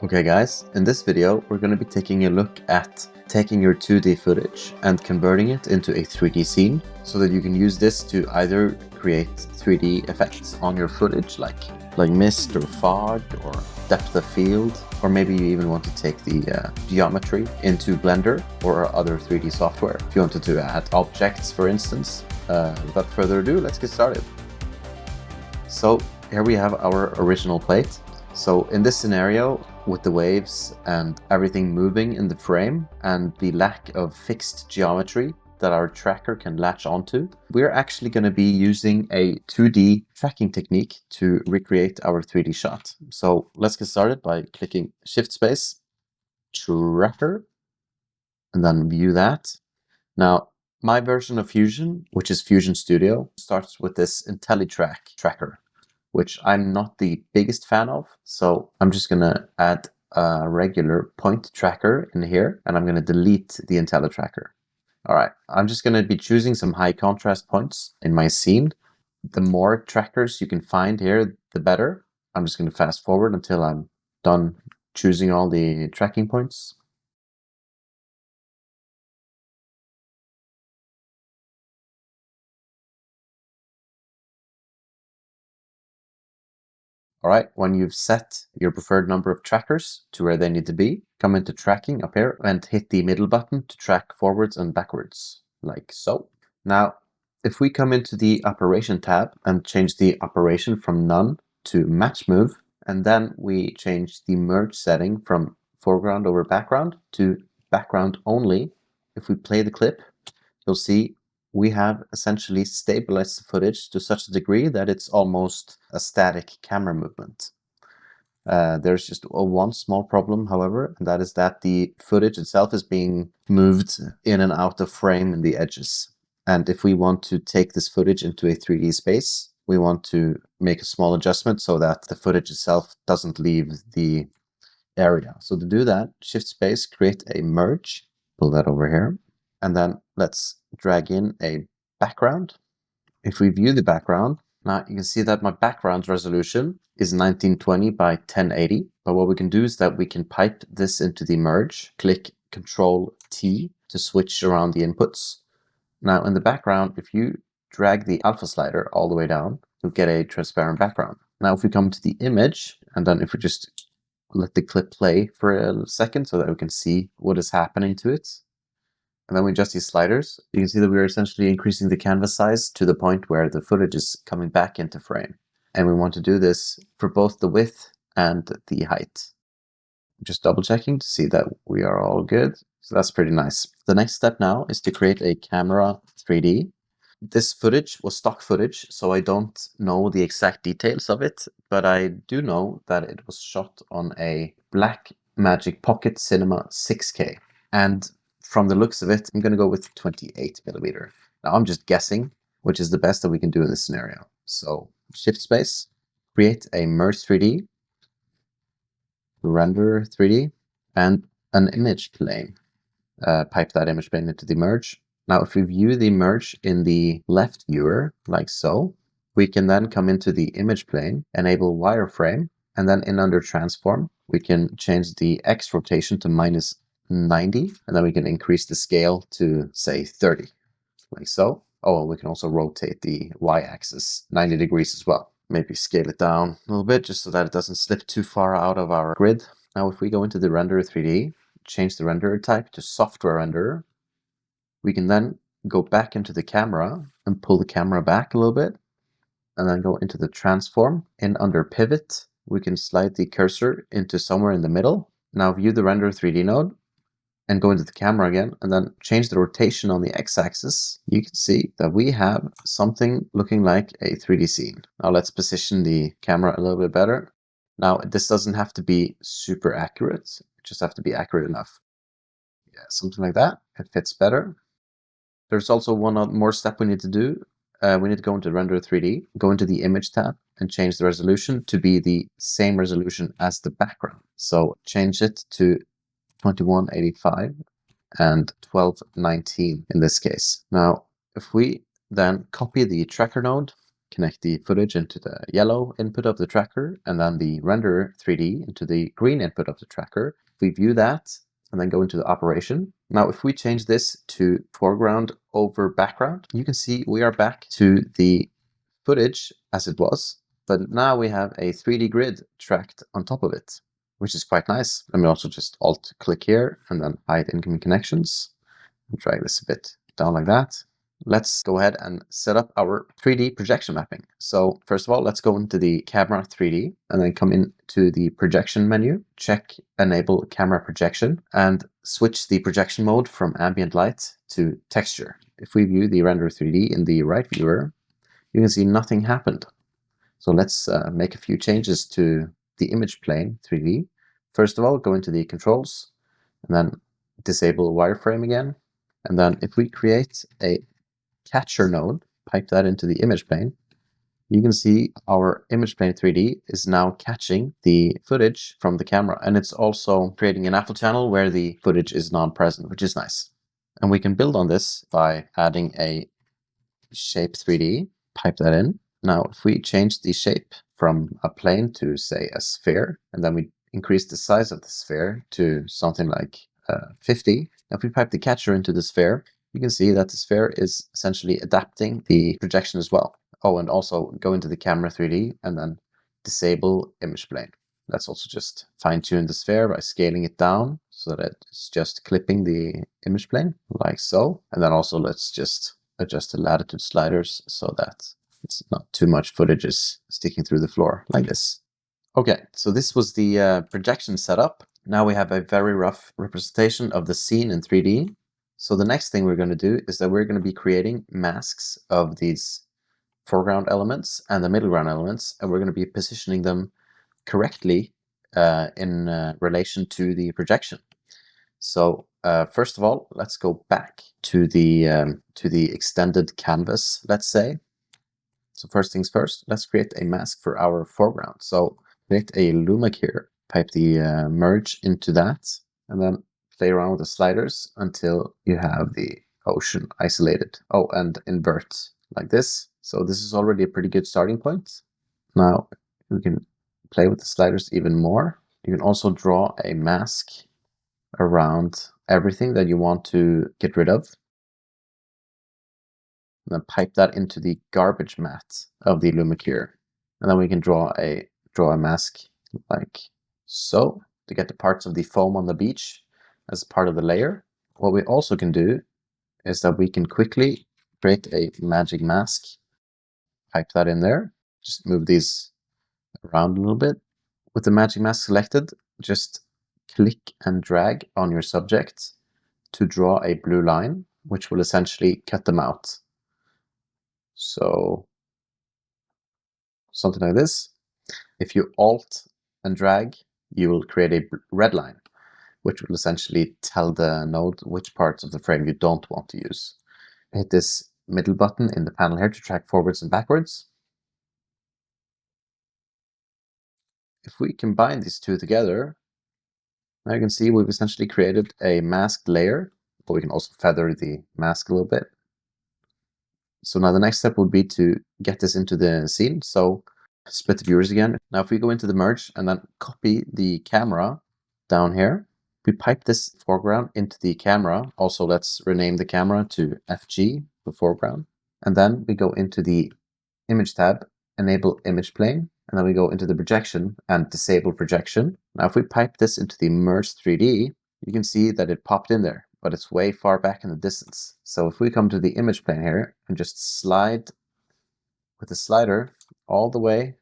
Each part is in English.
Okay guys, in this video we're going to be taking a look at taking your 2D footage and converting it into a 3D scene so that you can use this to either create 3D effects on your footage like mist or fog or depth of field, or maybe you even want to take the geometry into Blender or other 3D software if you wanted to add objects, for instance. Without further ado, let's get started. So here we have our original plate. So in this scenario, with the waves and everything moving in the frame and the lack of fixed geometry that our tracker can latch onto, we're actually going to be using a 2D tracking technique to recreate our 3D shot. So let's get started by clicking Shift Space, Tracker, and then view that. Now, my version of Fusion, which is Fusion Studio, starts with this IntelliTrack tracker, which I'm not the biggest fan of. So I'm just going to add a regular point tracker in here, and I'm going to delete the IntelliTracker. All right, I'm just going to be choosing some high contrast points in my scene. The more trackers you can find here, the better. I'm just going to fast forward until I'm done choosing all the tracking points. All right, when you've set your preferred number of trackers to where they need to be, come into tracking up here and hit the middle button to track forwards and backwards, like so. Now, if we come into the operation tab and change the operation from none to match move, and then we change the merge setting from foreground over background to background only, if we play the clip, you'll see we have essentially stabilized the footage to such a degree that it's almost a static camera movement. There's just one small problem, however, and that is that the footage itself is being moved in and out of frame in the edges. And if we want to take this footage into a 3D space, we want to make a small adjustment so that the footage itself doesn't leave the area. So to do that, Shift Space, create a merge, pull that over here, and then let's drag in a background. If we view the background, now you can see that my background resolution is 1920 by 1080. But what we can do is that we can pipe this into the merge, click Control T to switch around the inputs. Now in the background, if you drag the alpha slider all the way down, you'll get a transparent background. Now if we come to the image, and then if we just let the clip play for a second so that we can see what is happening to it, and then we adjust these sliders, you can see that we're essentially increasing the canvas size to the point where the footage is coming back into frame. And we want to do this for both the width and the height. Just double checking to see that we are all good. So that's pretty nice. The next step now is to create a camera 3D. This footage was stock footage, so I don't know the exact details of it, but I do know that it was shot on a Blackmagic Pocket Cinema 6K. And from the looks of it, I'm going to go with 28mm. Now I'm just guessing which is the best that we can do in this scenario. So Shift Space, create a Merge 3D, Render 3D, and an image plane. Pipe that image plane into the merge. Now if we view the merge in the left viewer, like so, we can then come into the image plane, enable wireframe, and then in under transform, we can change the X rotation to -90, and then we can increase the scale to say 30, like so. Oh, and we can also rotate the Y-axis 90 degrees as well. Maybe scale it down a little bit just so that it doesn't slip too far out of our grid. Now if we go into the Render 3D, change the renderer type to software renderer, we can then go back into the camera and pull the camera back a little bit, and then go into the transform. And under pivot, we can slide the cursor into somewhere in the middle. Now view the Render 3D node and go into the camera again, and then change the rotation on the X-axis. You can see that we have something looking like a 3D scene. Now let's position the camera a little bit better. Now this doesn't have to be super accurate, it just have to be accurate enough. Yeah, something like that. It fits better. There's also one more step we need to do. We need to go into Render 3D, go into the Image tab, and change the resolution to be the same resolution as the background. So change it to 2185 and 1219 in this case. Now, if we then copy the tracker node connect the footage into the yellow input of the tracker, and then the render 3D into the green input of the tracker. If we view that and then go into the operation. Now, if we change this to foreground over background, you can see we are back to the footage as it was, but now we have a 3D grid tracked on top of it, which is quite nice. Let me also just Alt click here and then hide incoming connections and drag this a bit down like that. Let's go ahead and set up our 3D projection mapping. So first of all, let's go into the camera 3D and then come into the projection menu, check enable camera projection and switch the projection mode from ambient light to texture. If we view the render 3D in the right viewer, you can see nothing happened. So let's make a few changes to the image plane 3D. First of all, go into the controls and then disable wireframe again. And then if we create a catcher node, pipe that into the image plane, you can see our image plane 3D is now catching the footage from the camera. And it's also creating an alpha channel where the footage is non-present, which is nice. And we can build on this by adding a shape 3D, pipe that in. Now, if we change the shape from a plane to, say, a sphere, and then we increase the size of the sphere to something like 50, if we pipe the catcher into the sphere, you can see that the sphere is essentially adapting the projection as well. Oh, and also go into the camera 3D and then disable image plane. Let's also just fine-tune the sphere by scaling it down so that it's just clipping the image plane, like so. And then also let's just adjust the latitude sliders so that it's not too much footage is sticking through the floor, like this. Okay, so this was the projection setup. Now we have a very rough representation of the scene in 3D. So the next thing we're going to do is that we're going to be creating masks of these foreground elements and the middle ground elements, and we're going to be positioning them correctly in relation to the projection. So first of all, let's go back to the extended canvas, let's say. So first things first, let's create a mask for our foreground. So create a Lumakeyer, pipe the merge into that, and then play around with the sliders until you have the ocean isolated. Oh, and invert like this. So this is already a pretty good starting point. Now we can play with the sliders even more. You can also draw a mask around everything that you want to get rid of. And then pipe that into the garbage mat of the Lumakeyer. And then we can draw a mask like so to get the parts of the foam on the beach as part of the layer. What we also can do is that we can quickly create a magic mask, pipe that in there, just move these around a little bit. With the magic mask selected, just click and drag on your subject to draw a blue line, which will essentially cut them out. So something like this. If you Alt and drag, you will create a red line, which will essentially tell the node which parts of the frame you don't want to use. Hit this middle button in the panel here to track forwards and backwards. If we combine these two together, now you can see we've essentially created a masked layer, but we can also feather the mask a little bit. So now the next step would be to get this into the scene. So split the viewers again. Now if we go into the merge and then copy the camera down here, we pipe this foreground into the camera. Also, let's rename the camera to FG, the foreground. And then we go into the image tab, enable image plane, and then we go into the projection and disable projection. Now if we pipe this into the merge 3D, you can see that it popped in there, but it's way far back in the distance. So if we come to the image plane here and just slide with the slider all the way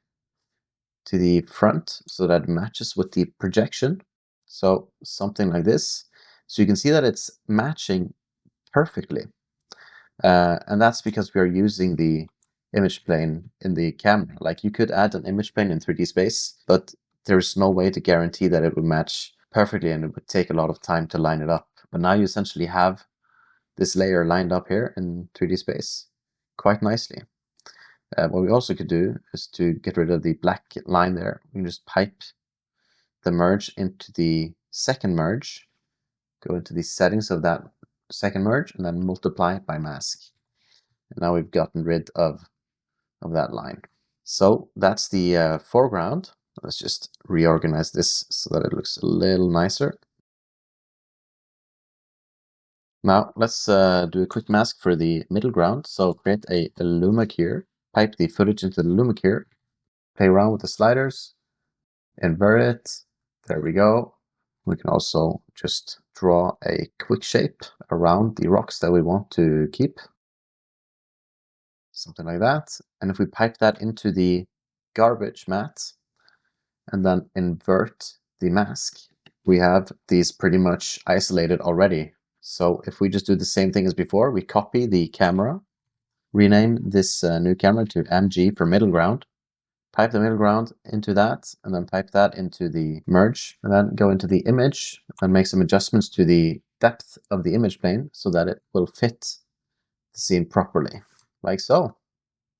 to the front so that it matches with the projection. So something like this. So you can see that it's matching perfectly. And that's because we are using the image plane in the camera. Like you could add an image plane in 3D space, but there's no way to guarantee that it would match perfectly and it would take a lot of time to line it up. But now you essentially have this layer lined up here in 3D space quite nicely. What we also could do is to get rid of the black line there. We can just pipe the merge into the second merge, go into the settings of that second merge, and then multiply it by mask. And now we've gotten rid of of that line. So that's the foreground. Let's just reorganize this so that it looks a little nicer. Now let's do a quick mask for the middle ground. So create a Lumakeyer, pipe the footage into the Lumakeyer, play around with the sliders, invert it. There we go. We can also just draw a quick shape around the rocks that we want to keep. Something like that. And if we pipe that into the garbage mat and then invert the mask, we have these pretty much isolated already. So if we just do the same thing as before, we copy the camera, rename this new camera to MG for middle ground, pipe the middle ground into that, and then pipe that into the merge, and then go into the image and make some adjustments to the depth of the image plane so that it will fit the scene properly, like so.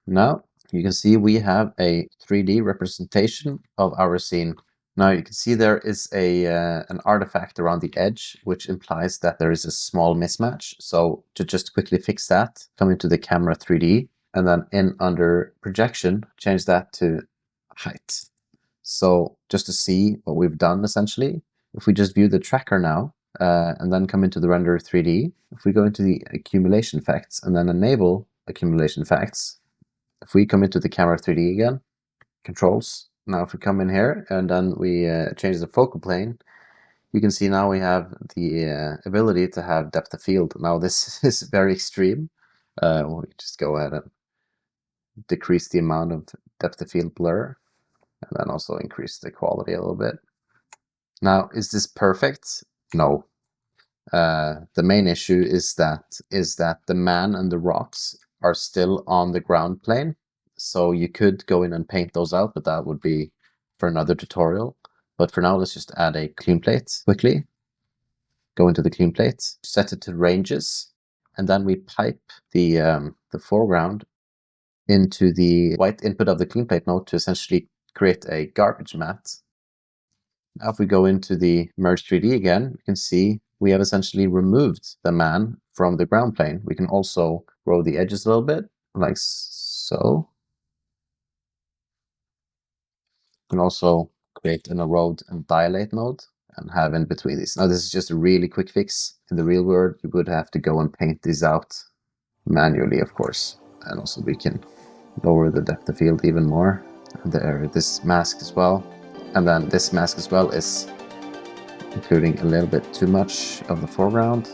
Now you can see we have a 3D representation of our scene. Now you can see there is an artifact around the edge, which implies that there is a small mismatch. So to just quickly fix that, come into the camera 3D, and then in under projection, change that to height. So just to see what we've done essentially, if we just view the tracker now, and then come into the render 3D, if we go into the accumulation effects and then enable accumulation effects, if we come into the camera 3D again, controls, now if we come in here and then we change the focal plane, you can see now we have the ability to have depth of field. Now this is very extreme. We'll just go ahead and decrease the amount of depth of field blur and then also increase the quality a little bit. Now, is this perfect? No. The main issue is that the man and the rocks are still on the ground plane. So you could go in and paint those out, but that would be for another tutorial. But for now, let's just add a clean plate quickly. Go into the clean plate, set it to ranges, and then we pipe the foreground into the white input of the clean plate node to essentially create a garbage mat. Now if we go into the merge 3D again, you can see we have essentially removed the man from the ground plane. We can also grow the edges a little bit, like so. You can also create an erode and dilate mode and have in between these. Now this is just a really quick fix. In the real world, you would have to go and paint these out manually, of course. And also we can lower the depth of field even more. And there, this mask as well. And then this mask as well is including a little bit too much of the foreground.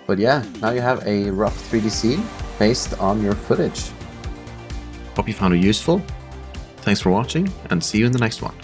But yeah, now you have a rough 3D scene based on your footage. Hope you found it useful. Thanks for watching and see you in the next one.